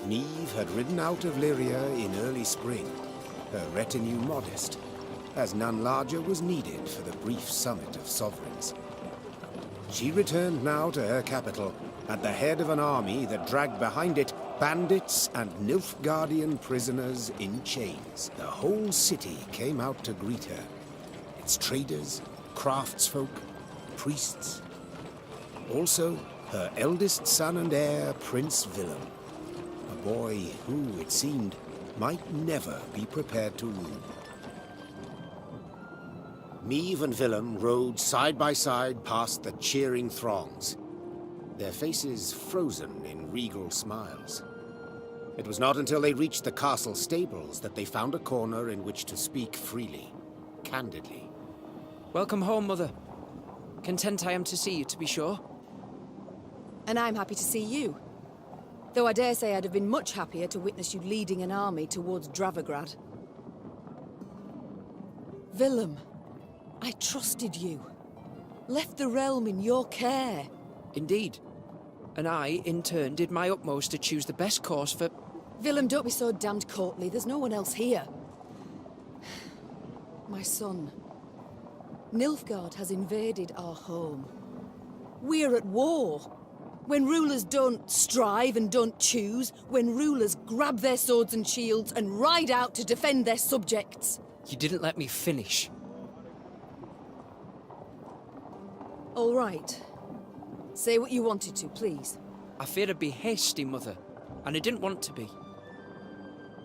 Meve had ridden out of Lyria in early spring, her retinue modest, as none larger was needed for the brief summit of sovereigns. She returned now to her capital, at the head of an army that dragged behind it bandits and Nilfgaardian prisoners in chains. The whole city came out to greet her. Its traders, craftsfolk, priests. Also, her eldest son and heir, Prince Willem. A boy who, it seemed, might never be prepared to rule. Meve and Willem rode side by side past the cheering throngs, their faces frozen in regal smiles. It was not until they reached the castle stables that they found a corner in which to speak freely, candidly. Welcome home, Mother. Content I am to see you, to be sure. And I'm happy to see you. Though I dare say I'd have been much happier to witness you leading an army towards Dravigrad. Willem, I trusted you. Left the realm in your care. Indeed. And I, in turn, did my utmost to choose the best course for... Willem, don't be so damned courtly. There's no one else here. My son. Nilfgaard has invaded our home. We're at war. When rulers don't strive and don't choose, when rulers grab their swords and shields and ride out to defend their subjects. You didn't let me finish. All right. Say what you wanted to, please. I feared I'd be hasty, Mother, and I didn't want to be.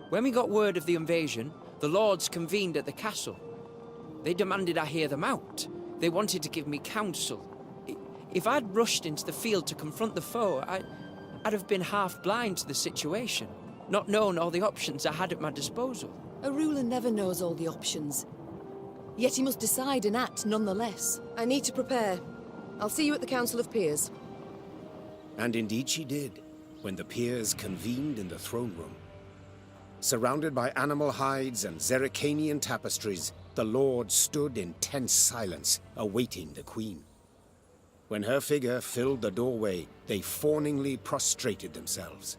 When we got word of the invasion, the lords convened at the castle. They demanded I hear them out. They wanted to give me counsel. If I'd rushed into the field to confront the foe, I'd have been half blind to the situation, not known all the options I had at my disposal. A ruler never knows all the options. Yet he must decide and act nonetheless. I need to prepare. I'll see you at the Council of Peers. And indeed she did, when the peers convened in the throne room. Surrounded by animal hides and Zerrikanian tapestries, the lords stood in tense silence, awaiting the queen. When her figure filled the doorway, they fawningly prostrated themselves.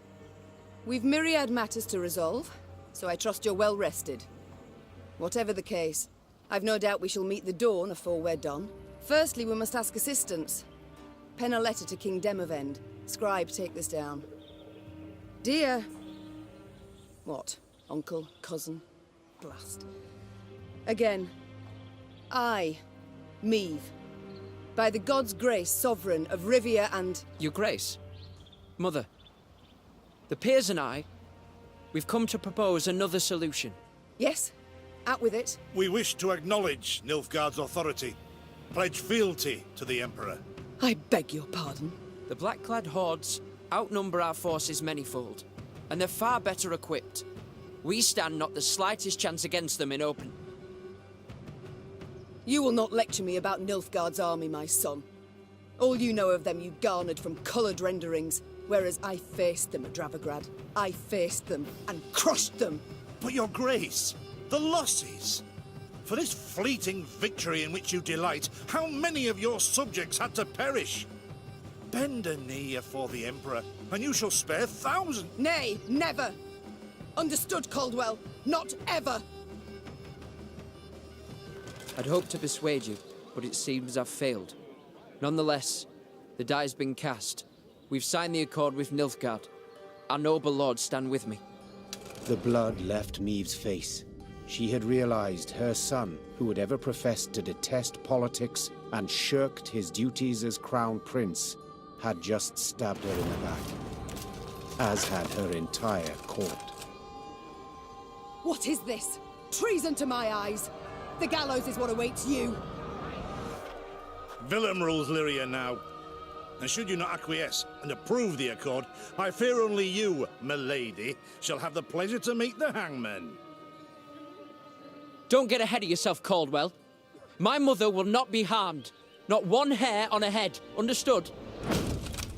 We've myriad matters to resolve, so I trust you're well rested. Whatever the case, I've no doubt we shall meet the dawn afore we're done. Firstly, we must ask assistance. Pen a letter to King Demavend. Scribe, take this down. Dear... What? Uncle? Cousin? Blast. Again. I, Meve, by the gods' grace, sovereign of Rivia and... Your Grace. Mother. The peers and I, we've come to propose another solution. Yes? Out with it. We wish to acknowledge Nilfgaard's authority. Pledge fealty to the Emperor. I beg your pardon. The black-clad hordes outnumber our forces manyfold, and they're far better equipped. We stand not the slightest chance against them in open. You will not lecture me about Nilfgaard's army, my son. All you know of them you garnered from coloured renderings, whereas I faced them at Dravigrad. I faced them and crushed them. But your grace, the losses. For this fleeting victory in which you delight, how many of your subjects had to perish? Bend a knee afore the Emperor, and you shall spare thousands. Nay, never! Understood, Caldwell? Not ever! I'd hoped to persuade you, but it seems I've failed. Nonetheless, the die's been cast. We've signed the accord with Nilfgaard. Our noble lords stand with me. The blood left Meve's face. She had realized her son, who had ever professed to detest politics and shirked his duties as crown prince, had just stabbed her in the back, as had her entire court. What is this? Treason to my eyes! The gallows is what awaits you! Willem rules Lyria now. And should you not acquiesce and approve the accord, I fear only you, milady, shall have the pleasure to meet the hangman. Don't get ahead of yourself, Caldwell. My mother will not be harmed. Not one hair on her head. Understood?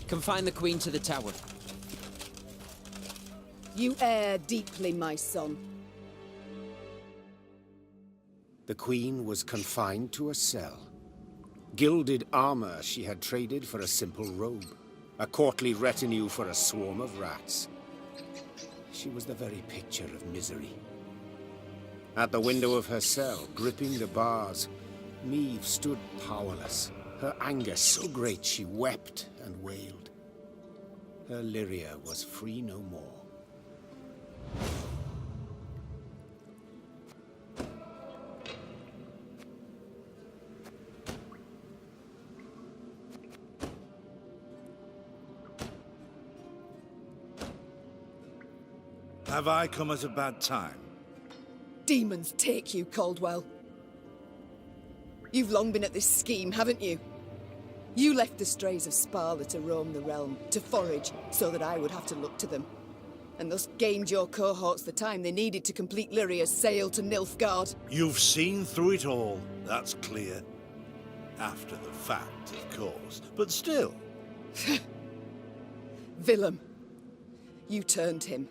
Confine the Queen to the tower. You err deeply, my son. The Queen was confined to a cell. Gilded armor she had traded for a simple robe. A courtly retinue for a swarm of rats. she was the very picture of misery. At the window of her cell, gripping the bars, Meve stood powerless, her anger so great she wept and wailed. Her Lyria was free no more. Have I come at a bad time? Demons take you, Caldwell. You've long been at this scheme, haven't you? You left the strays of Sparla to roam the realm, to forage, so that I would have to look to them. And thus gained your cohorts the time they needed to complete Lyria's sail to Nilfgaard. You've seen through it all, that's clear. After the fact, of course, but still. Willem, you turned him.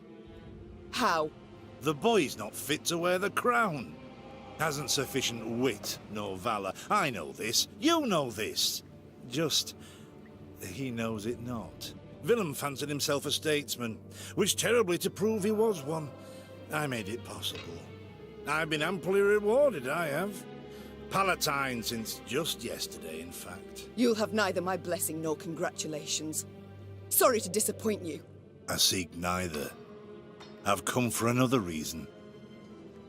How? The boy's not fit to wear the crown. Hasn't sufficient wit nor valor. I know this. You know this. Just, he knows it not. Willem fancied himself a statesman, which terribly to prove he was one. I made it possible. I've been amply rewarded, I have. Palatine since just yesterday, in fact. You'll have neither my blessing nor congratulations. Sorry to disappoint you. I seek neither. I've come for another reason.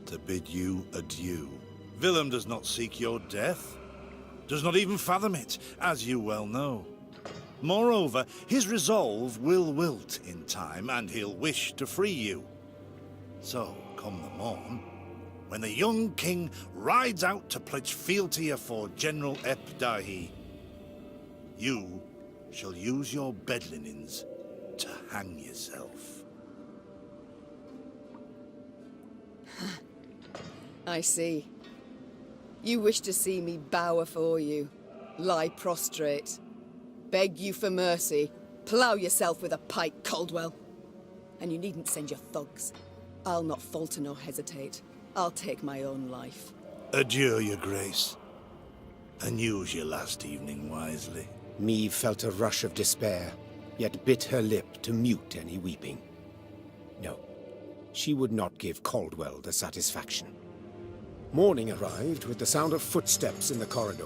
To bid you adieu. Willem does not seek your death. Does not even fathom it, as you well know. Moreover, his resolve will wilt in time, and he'll wish to free you. So, come the morn, when the young king rides out to pledge fealty afore General Epdahi, you shall use your bed linens to hang yourself. I see. You wish to see me bow afore you, lie prostrate, beg you for mercy, plough yourself with a pike, Caldwell. And you needn't send your thugs. I'll not falter nor hesitate. I'll take my own life. Adieu, your grace, and use your last evening wisely. Meve felt a rush of despair, yet bit her lip to mute any weeping. No, she would not give Caldwell the satisfaction. Morning arrived with the sound of footsteps in the corridor.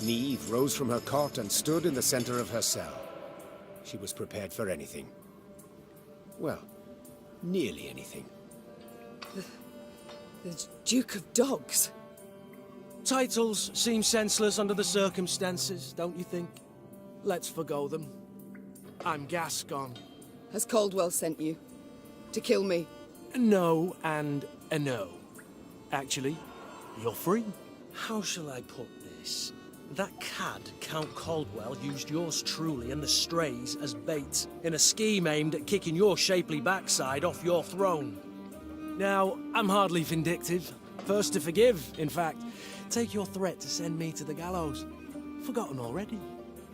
Meve rose from her cot and stood in the center of her cell. She was prepared for anything. Well, nearly anything. The Duke of Dogs. Titles seem senseless under the circumstances, don't you think? Let's forgo them. I'm Gascon. Has Caldwell sent you? To kill me? No and a no. Actually, you're free. How shall I put this? That cad, Count Caldwell, used yours truly and the strays as bait in a scheme aimed at kicking your shapely backside off your throne. Now, I'm hardly vindictive. First to forgive, in fact. Take your threat to send me to the gallows. Forgotten already.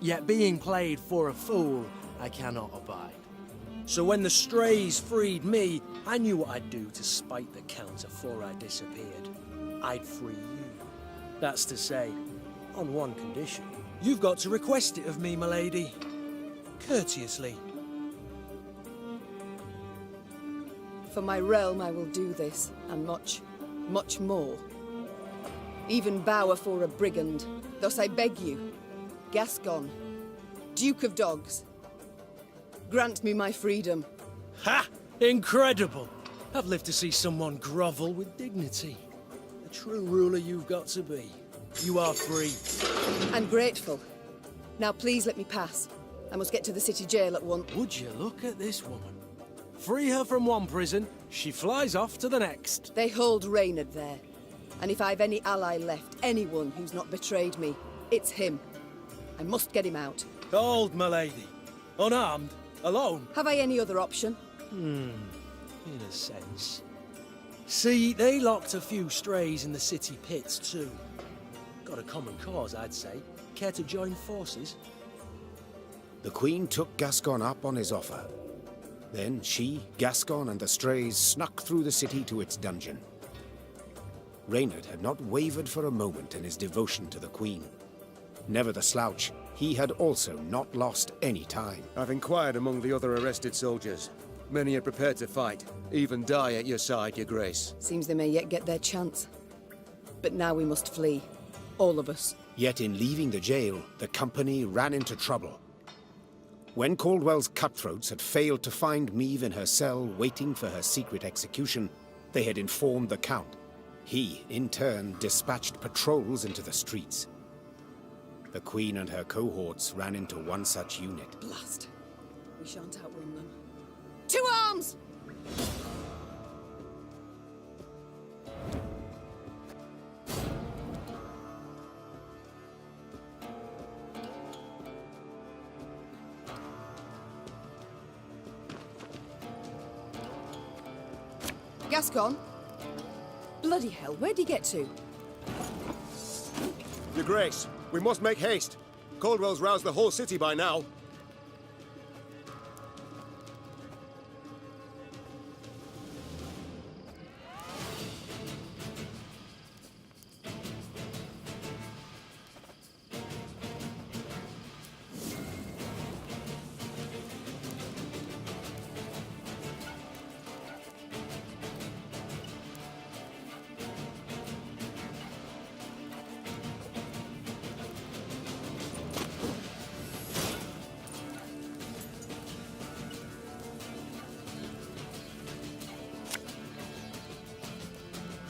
Yet being played for a fool, I cannot abide. So when the strays freed me, I knew what I'd do to spite the Count afore I disappeared. I'd free you. That's to say, on one condition. You've got to request it of me, my lady. Courteously. For my realm I will do this, and much, much more. Even bow afore a brigand. Thus I beg you, Gascon, Duke of Dogs, grant me my freedom. Ha! Incredible! I've lived to see someone grovel with dignity. The true ruler you've got to be. You are free. And grateful. Now please let me pass. I must get to the city jail at once. Would you look at this woman? Free her from one prison, she flies off to the next. They hold Reynard there. And if I've any ally left, anyone who's not betrayed me, it's him. I must get him out. Hold, my lady. Unarmed, alone. Have I any other option? In a sense. See, they locked a few strays in the city pits, too. Got a common cause, I'd say. Care to join forces? The Queen took Gascon up on his offer. Then she, Gascon, and the strays snuck through the city to its dungeon. Reynard had not wavered for a moment in his devotion to the Queen. Never the slouch, he had also not lost any time. I've inquired among the other arrested soldiers. Many are prepared to fight, even die at your side, Your Grace. Seems they may yet get their chance. But now we must flee. All of us. Yet in leaving the jail, the company ran into trouble. When Caldwell's cutthroats had failed to find Meve in her cell waiting for her secret execution, they had informed the Count. He, in turn, dispatched patrols into the streets. The Queen and her cohorts ran into one such unit. Blast. We shan't outrun them. To arms! Gascon? Bloody hell, where'd he get to? Your Grace, we must make haste. Caldwell's roused the whole city by now.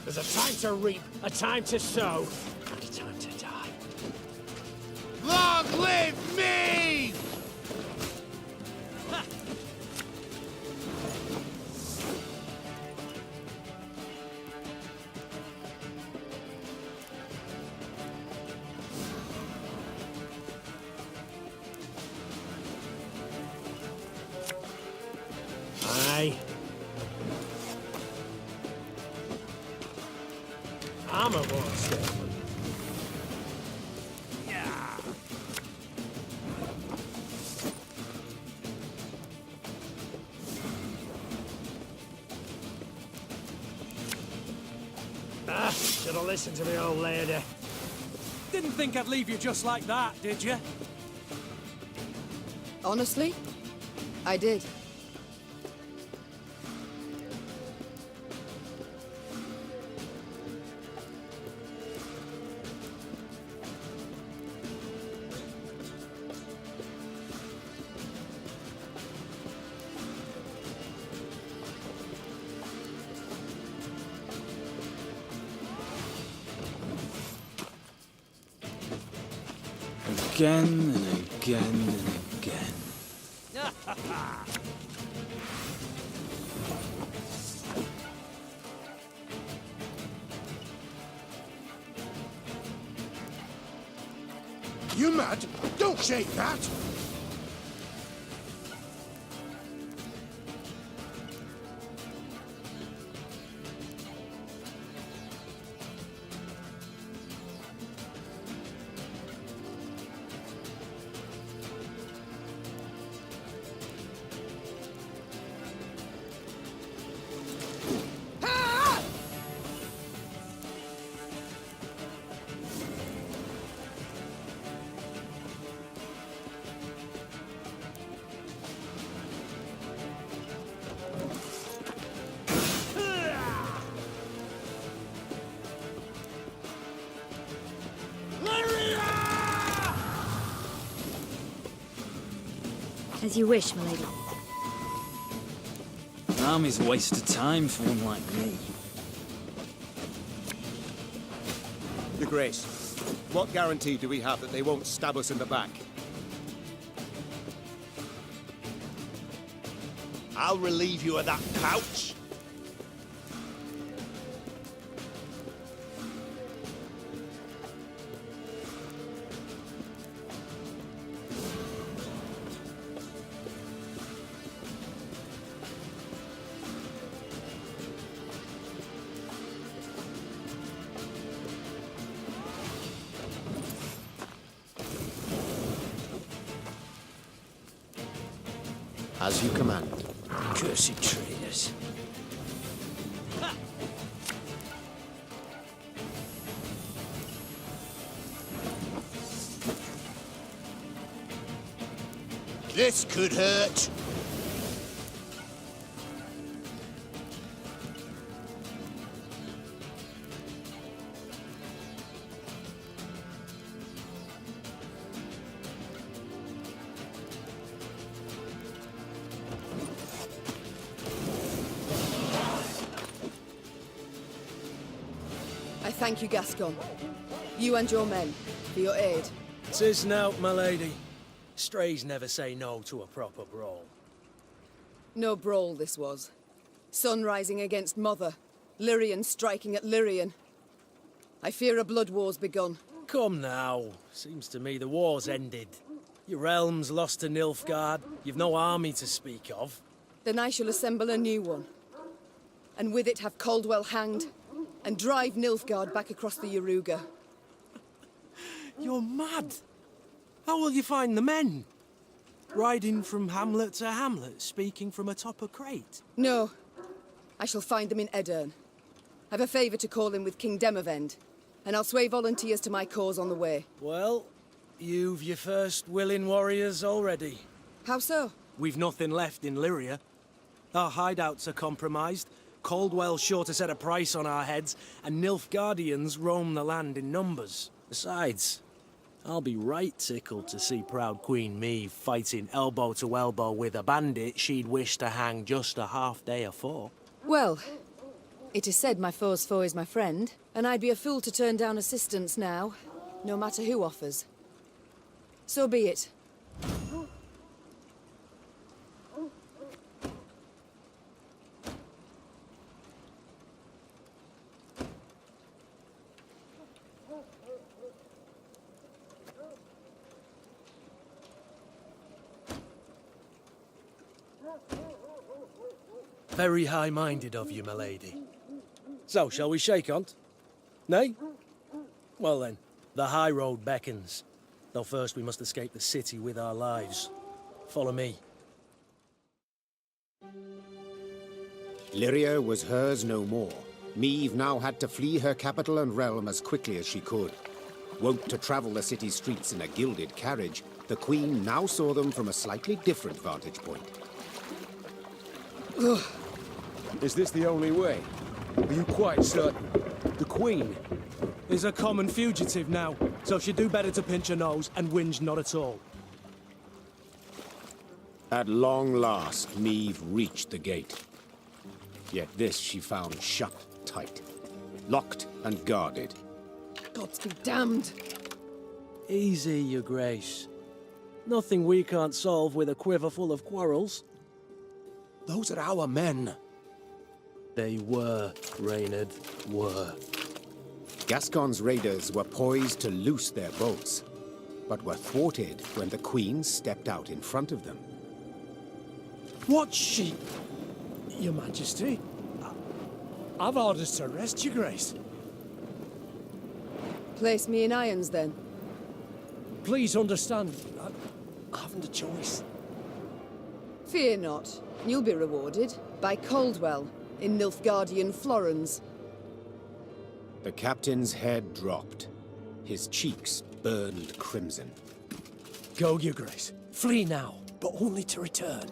There's a time to reap, a time to sow, and a time to die. Long live me! Aye. I'm a monster. Yeah. Should have listened to the old lady. Didn't think I'd leave you just like that, did you? Honestly, I did. Again and again and again. You mad? Don't shake that! As you wish, milady. An army's a waste of time for one like me. Your Grace, what guarantee do we have that they won't stab us in the back? I'll relieve you of that pouch. As you command. Cursed traitors. This could hurt. Thank you, Gascon. You and your men, for your aid. 'Tis nought, my lady. Strays never say no to a proper brawl. No brawl this was. Sun rising against Mother. Lyrian striking at Lyrian. I fear a blood war's begun. Come now. Seems to me the war's ended. Your realm's lost to Nilfgaard. You've no army to speak of. Then I shall assemble a new one. And with it have Caldwell hanged, and drive Nilfgaard back across the Yaruga. You're mad. How will you find the men? Riding from hamlet to hamlet, speaking from atop a crate? No. I shall find them in Edirn. I've a favour to call in with King Demavend, and I'll sway volunteers to my cause on the way. Well, you've your first willing warriors already. How so? We've nothing left in Lyria. Our hideouts are compromised, Caldwell's sure to set a price on our heads, and Nilfgaardians roam the land in numbers. Besides, I'll be right tickled to see proud Queen Meve fighting elbow to elbow with a bandit she'd wish to hang just a half day afore. Well, it is said my foe's foe is my friend, and I'd be a fool to turn down assistance now, no matter who offers. So be it. Very high-minded of you, my lady. So, shall we shake on't? Nay? Well then, the high road beckons. Though first we must escape the city with our lives. Follow me. Lyria was hers no more. Meve now had to flee her capital and realm as quickly as she could. Wont to travel the city streets in a gilded carriage, the Queen now saw them from a slightly different vantage point. Ugh. Is this the only way? Are you quite certain? The Queen is a common fugitive now, so she'd do better to pinch her nose and whinge not at all. At long last, Meve reached the gate. Yet this she found shut tight, locked and guarded. Gods be damned! Easy, your grace. Nothing we can't solve with a quiver full of quarrels. Those are our men. They were, Reynard, were. Gascon's raiders were poised to loose their bolts, but were thwarted when the Queen stepped out in front of them. What's she? Your Majesty? I've orders to arrest your grace. Place me in irons, then. Please understand, I haven't a choice. Fear not. You'll be rewarded by Caldwell in Nilfgaardian Florens. The captain's head dropped. His cheeks burned crimson. Go, your grace. Flee now, but only to return.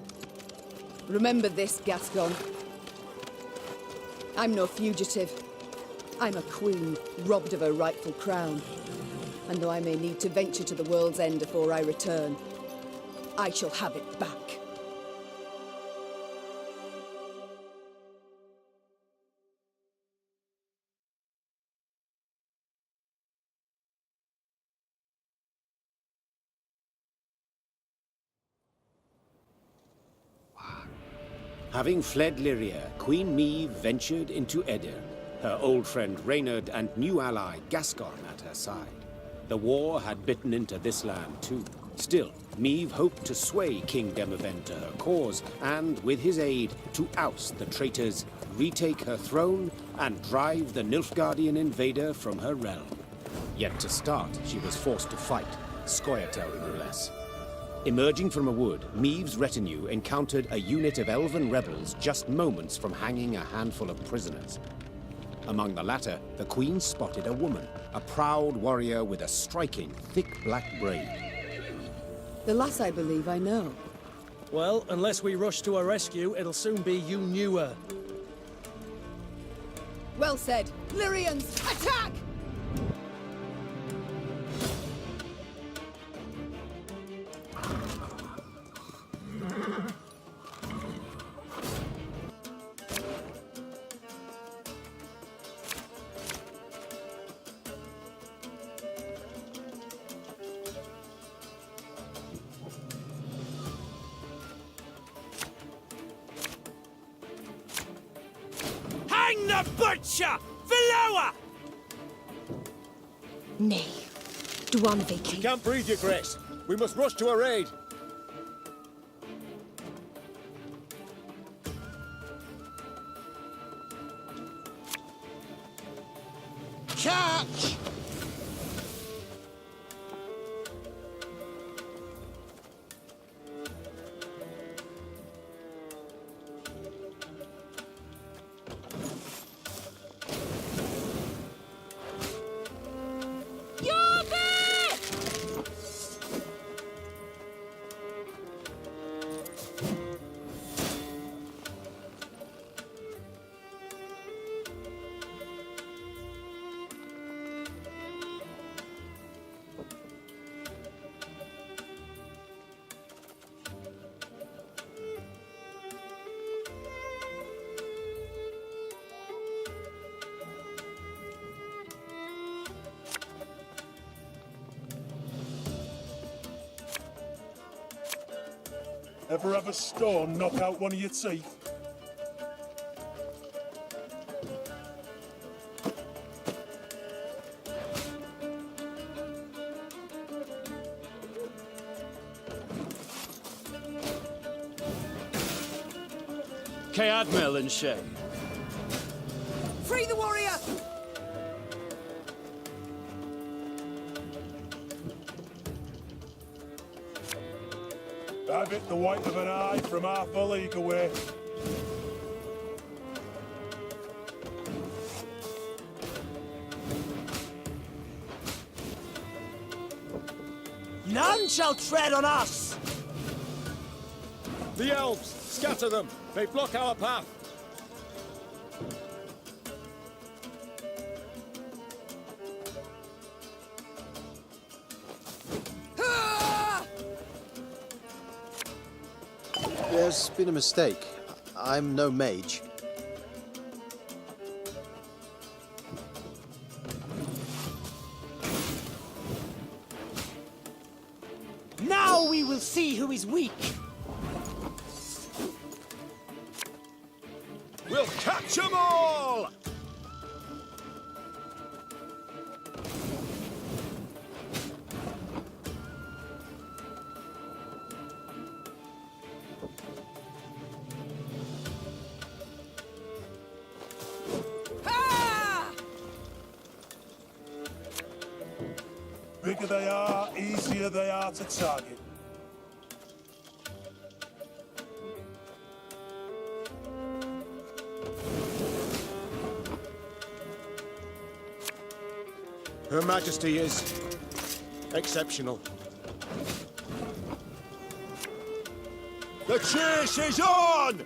Remember this, Gascon. I'm no fugitive. I'm a queen, robbed of her rightful crown. And though I may need to venture to the world's end before I return, I shall have it back. Having fled Lyria, Queen Meve ventured into Edirn, her old friend Reynard and new ally Gascon at her side. The war had bitten into this land too. Still, Meve hoped to sway King Demavend to her cause, and with his aid, to oust the traitors, retake her throne, and drive the Nilfgaardian invader from her realm. Yet to start, she was forced to fight, Scoia'tael no less. Emerging from a wood, Meve's retinue encountered a unit of elven rebels just moments from hanging a handful of prisoners. Among the latter, the Queen spotted a woman, a proud warrior with a striking, thick black braid. The lass I believe I know. Well, unless we rush to her rescue, it'll soon be you knew her. Well said. Lyrians, attack! Hang the butcher! Valoa! Nay. Thronebreaker. We can't breathe, Your Grace. We must rush to a raid. Catch! Ever have a stone knock out one of your teeth? Admiral and Shay. Free the warrior! I've hit the white of an eye from half a league away. None shall tread on us! The elves! Scatter them! They block our path! There's been a mistake. I'm no mage. Now we will see who is weak! We'll catch 'em all! Bigger they are, easier they are to target. Her Majesty is exceptional. The chase is on!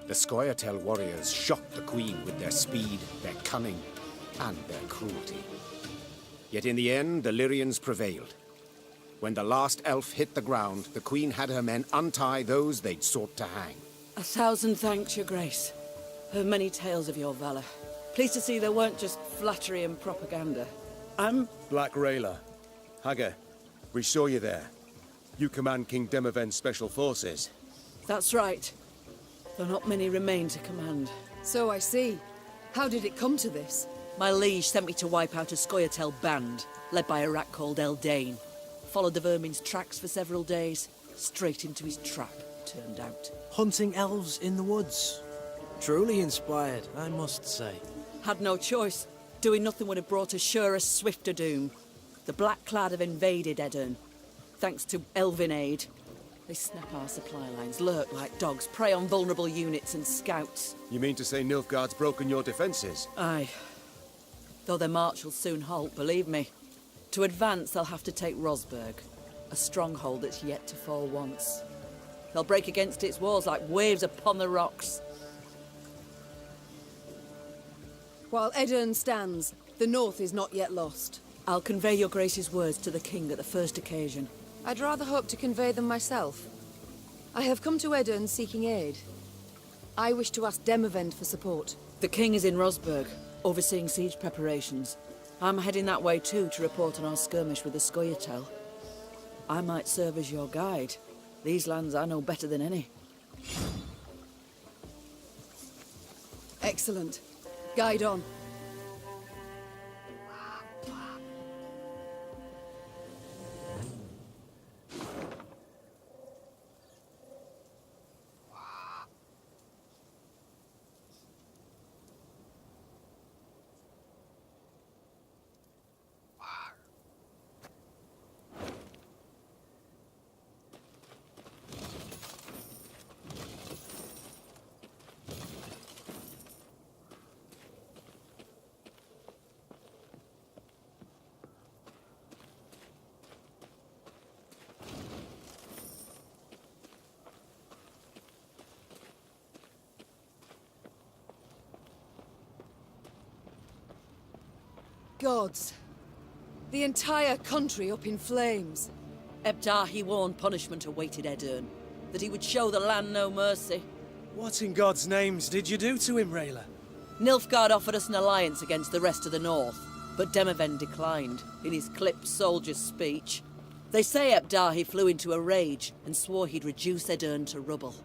The Scoia'tael warriors shocked the Queen with their speed, their cunning, and their cruelty. Yet in the end, the Lyrians prevailed. When the last elf hit the ground, the Queen had her men untie those they'd sought to hang. 1,000 thanks, Your Grace. Heard many tales of your valor. Pleased to see they weren't just flattery and propaganda. Black Rayla. Hagar, we saw you there. You command King Demoven's special forces. That's right. Though not many remain to command. So I see. How did it come to this? My liege sent me to wipe out a Scoia'tael band, led by a rat called Eldane. Followed the vermin's tracks for several days. Straight into his trap, turned out. Hunting elves in the woods. Truly inspired, I must say. Had no choice. Doing nothing would have brought us surer, swifter doom. The Black Clad have invaded Edirn. Thanks to Elven aid. They snap our supply lines, lurk like dogs, prey on vulnerable units and scouts. You mean to say Nilfgaard's broken your defenses? Aye. Though their march will soon halt, believe me. To advance, they'll have to take Rosberg. A stronghold that's yet to fall once. They'll break against its walls like waves upon the rocks. While Edirn stands, the north is not yet lost. I'll convey your grace's words to the king at the first occasion. I'd rather hope to convey them myself. I have come to Edirn seeking aid. I wish to ask Demavend for support. The king is in Rosberg, overseeing siege preparations. I'm heading that way too to report on our skirmish with the Scoia'tael. I might serve as your guide. These lands I know better than any. Excellent. Guide on. Gods. The entire country up in flames. Ebdahi warned punishment awaited Edirn, that he would show the land no mercy. What in God's names did you do to him, Rayla? Nilfgaard offered us an alliance against the rest of the north, but Demavend declined, in his clipped soldier's speech. They say Ebdahi flew into a rage and swore he'd reduce Edirn to rubble.